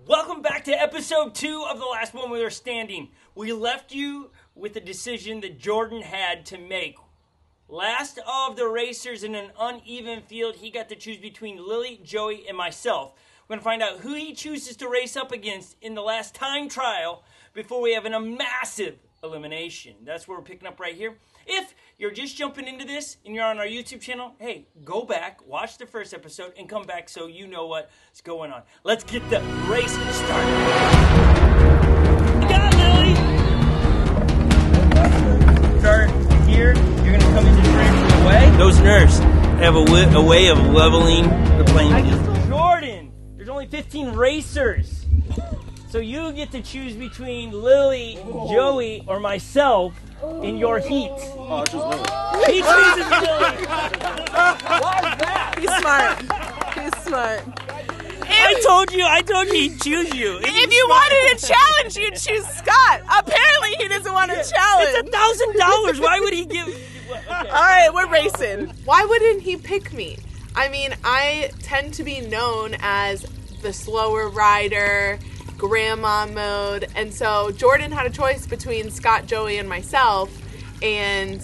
Welcome back to episode 2 of the Last Onewheeler Standing. We left you with a decision that Jordan had to make. Last of the racers in an uneven field, he got to choose between Lily, Joey, and myself. We're going to find out who he chooses to race up against in the last time trial before we have a massive elimination. That's what we're picking up right here. If you're just jumping into this and you're on our YouTube channel, hey, go back, watch the first episode, and come back so you know what's going on. Let's get the race started. You got it, Lily. Start here. You're going to come into the frame from the way. Those nerves have a way of leveling the playing field. Jordan, there's only 15 racers. So you get to choose between Lily, Joey, or myself in your heat. Oh, it's just Lily. He chooses Lily. Why is that? He's smart. He's smart. I told you he'd choose you. If you wanted a challenge, you'd choose Scott. Apparently, he doesn't want a challenge. It's $1,000. Why would he give? Okay. All right, we're racing. Why wouldn't he pick me? I mean, I tend to be known as the slower rider, grandma mode, and so Jordan had a choice between Scott, Joey, and myself, and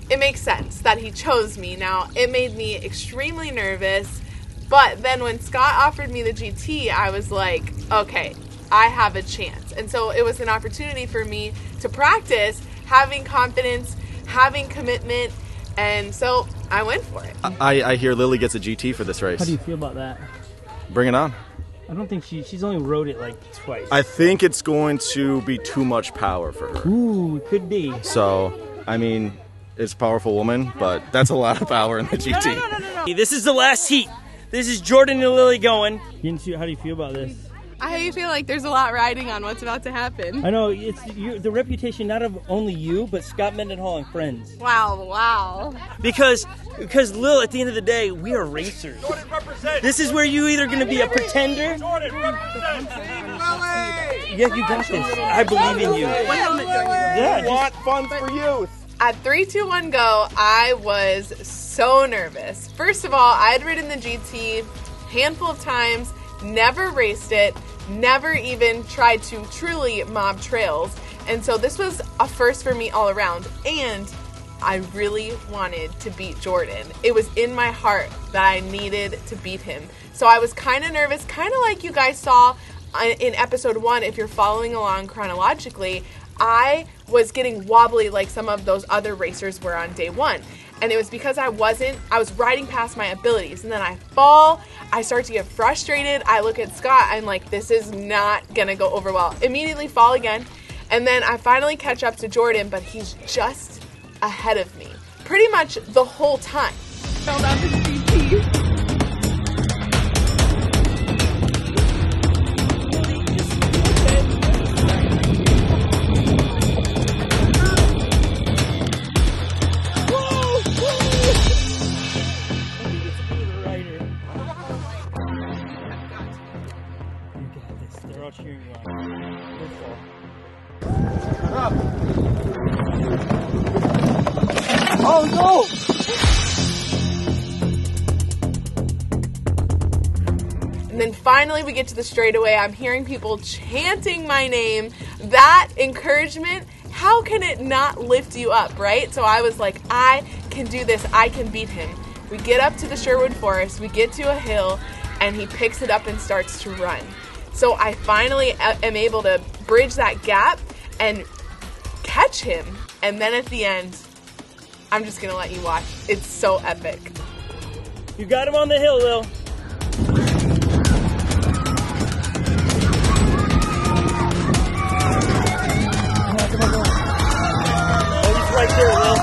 it makes sense that he chose me. Now, it made me extremely nervous, but then when Scott offered me the GT, I was like, okay, I have a chance. And so it was an opportunity for me to practice having confidence, having commitment, and so I went for it. I hear Lily gets a GT for this race. How do you feel about that? Bring it on. I don't think she's only rode it like twice. I think it's going to be too much power for her. Ooh, it could be. So, I mean, it's a powerful woman, but that's a lot of power in the GT. No. This is the last heat. This is Jordan and Lily going. How do you feel about this? I feel like there's a lot riding on what's about to happen. I know, it's the reputation not of only you, but Scott Mendenhall and friends. Wow. Because Lil, at the end of the day, we are racers. Jordan represent. This is where you're either going to be a pretender. Jordan represent. Yeah, you got this. I believe in you. What helmet do I Yeah, Want fun for youth. At 3, 2, 1, go, I was so nervous. First of all, I had ridden the GT a handful of times, never raced it, never even tried to truly mob trails. And so this was a first for me all around. And I really wanted to beat Jordan. It was in my heart that I needed to beat him. So I was kind of nervous, kind of like you guys saw in episode 1, if you're following along chronologically. I was getting wobbly like some of those other racers were on day 1. And it was because I was riding past my abilities. And then I fall, I start to get frustrated. I look at Scott, I'm like, this is not gonna go over well. Immediately fall again. And then I finally catch up to Jordan, but he's just ahead of me. Pretty much the whole time. Fell down to GT. They're all cheering you on. Good fall. Oh no! And then finally we get to the straightaway. I'm hearing people chanting my name. That encouragement, how can it not lift you up, right? So I was like, I can do this. I can beat him. We get up to the Sherwood Forest. We get to a hill, and he picks it up and starts to run. So I finally am able to bridge that gap and catch him. And then at the end, I'm just going to let you watch. It's so epic. You got him on the hill, Lil. Oh, he's right there, Lil.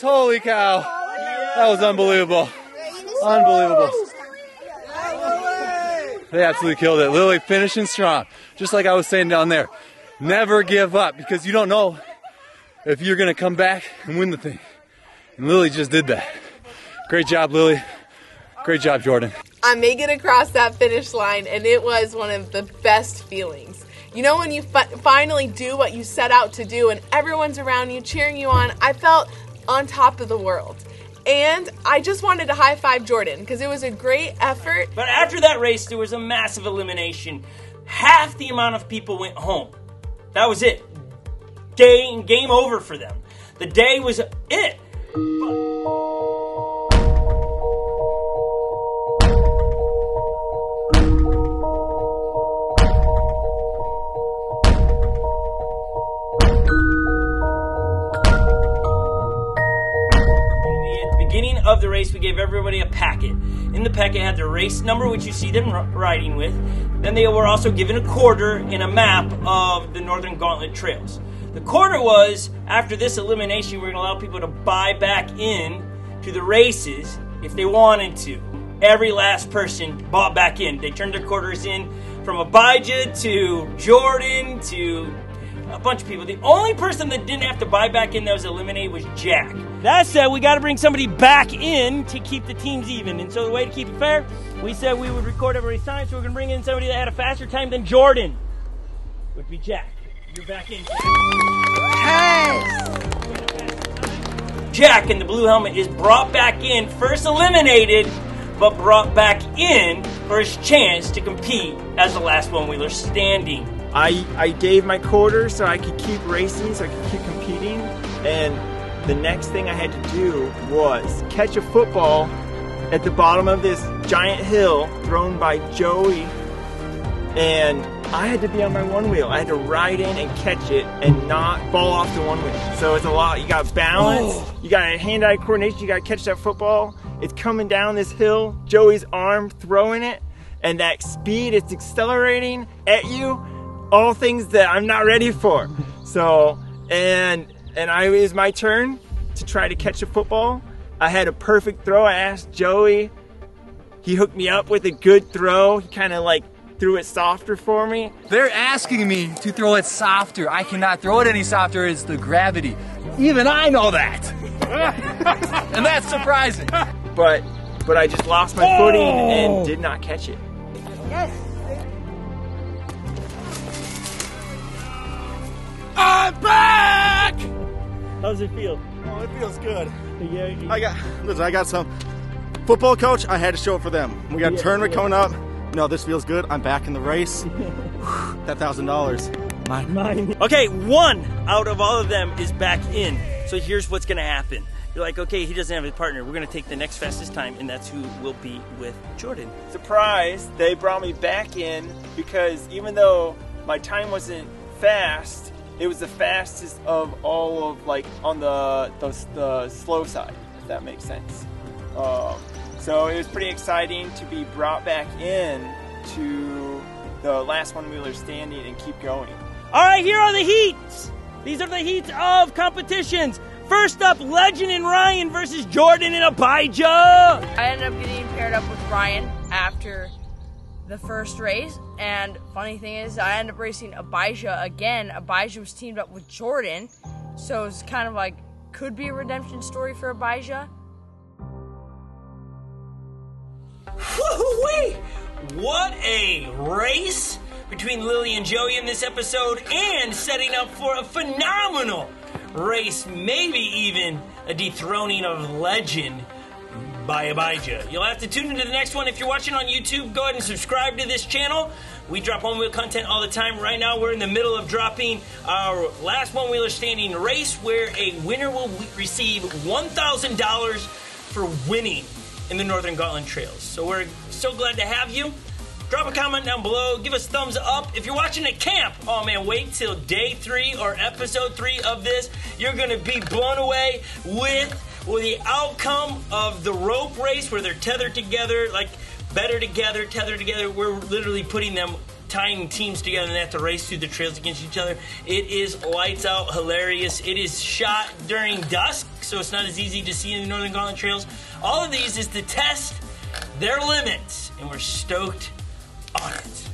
Holy cow. That was unbelievable. Unbelievable. They absolutely killed it. Lily finishing strong. Just like I was saying down there. Never give up, because you don't know if you're going to come back and win the thing. And Lily just did that. Great job, Lily. Great job, Jordan. I make it across that finish line, and it was one of the best feelings. You know, when you finally do what you set out to do and everyone's around you cheering you on, I felt on top of the world. And I just wanted to high-five Jordan because it was a great effort. But after that race, there was a massive elimination. Half the amount of people went home. That was it. Game over for them. The day was it. Of the race, we gave everybody a packet. In the packet had their race number, which you see them riding with. Then they were also given a quarter and a map of the Northern Gauntlet trails. The quarter was, after this elimination, we're going to allow people to buy back in to the races if they wanted to. Every last person bought back in. They turned their quarters in, from Abijah to Jordan to a bunch of people. The only person that didn't have to buy back in that was eliminated was Jack. That said, we got to bring somebody back in to keep the teams even. And so the way to keep it fair, we said we would record everybody's time, so we're going to bring in somebody that had a faster time than Jordan. Would be Jack. You're back in, Jack. Yes! Jack in the blue helmet is brought back in, first eliminated, but brought back in for his chance to compete as the last one-wheeler standing. I gave my quarter so I could keep racing, so I could keep competing, and the next thing I had to do was catch a football at the bottom of this giant hill thrown by Joey, and I had to be on my one wheel. I had to ride in and catch it and not fall off the one wheel. So it's a lot. You got balance, you got hand-eye coordination, you got to catch that football. It's coming down this hill, Joey's arm throwing it, and that speed, it's accelerating at you. All things that I'm not ready for. So, it was my turn to try to catch a football. I had a perfect throw. I asked Joey. He hooked me up with a good throw. He kind of like threw it softer for me. They're asking me to throw it softer. I cannot throw it any softer. It's the gravity. Even I know that. And that's surprising. But I just lost my footing and did not catch it. Yes. I'm back! How does it feel? Oh, it feels good. Yeah, I got some football coach. I had to show it for them. We got a tournament coming up. No, this feels good. I'm back in the race. That $1,000, mine. Okay, one out of all of them is back in. So here's what's gonna happen. You're like, okay, he doesn't have a partner. We're gonna take the next fastest time, and that's who will be with Jordan. Surprise! They brought me back in because even though my time wasn't fast, it was the fastest of all of, like, on the slow side, if that makes sense. So it was pretty exciting to be brought back in to the last one-wheeler standing and keep going. All right, here are the heats. These are the heats of competitions. First up, Legend and Ryan versus Jordan and Abijah. I ended up getting paired up with Ryan after the first race, and funny thing is I ended up racing Abijah again. Abijah was teamed up with Jordan, so it's kind of like could be a redemption story for Abijah. Woo-wee! What a race between Lily and Joey in this episode, and setting up for a phenomenal race, maybe even a dethroning of Legend by Abijah. You'll have to tune into the next one. If you're watching on YouTube, go ahead and subscribe to this channel. We drop one-wheel content all the time. Right now, we're in the middle of dropping our last one-wheeler standing race, where a winner will receive $1,000 for winning in the Northern Gauntlet Trails. So we're so glad to have you. Drop a comment down below. Give us a thumbs up. If you're watching at camp, oh man, wait till day 3 or episode 3 of this. You're going to be blown away with the outcome of the rope race, where they're tethered together, like better together, tethered together. We're literally putting them, tying teams together, and they have to race through the trails against each other. It is lights out hilarious. It is shot during dusk, so it's not as easy to see in the Northern Gauntlet Trails. All of these is to test their limits, and we're stoked on it.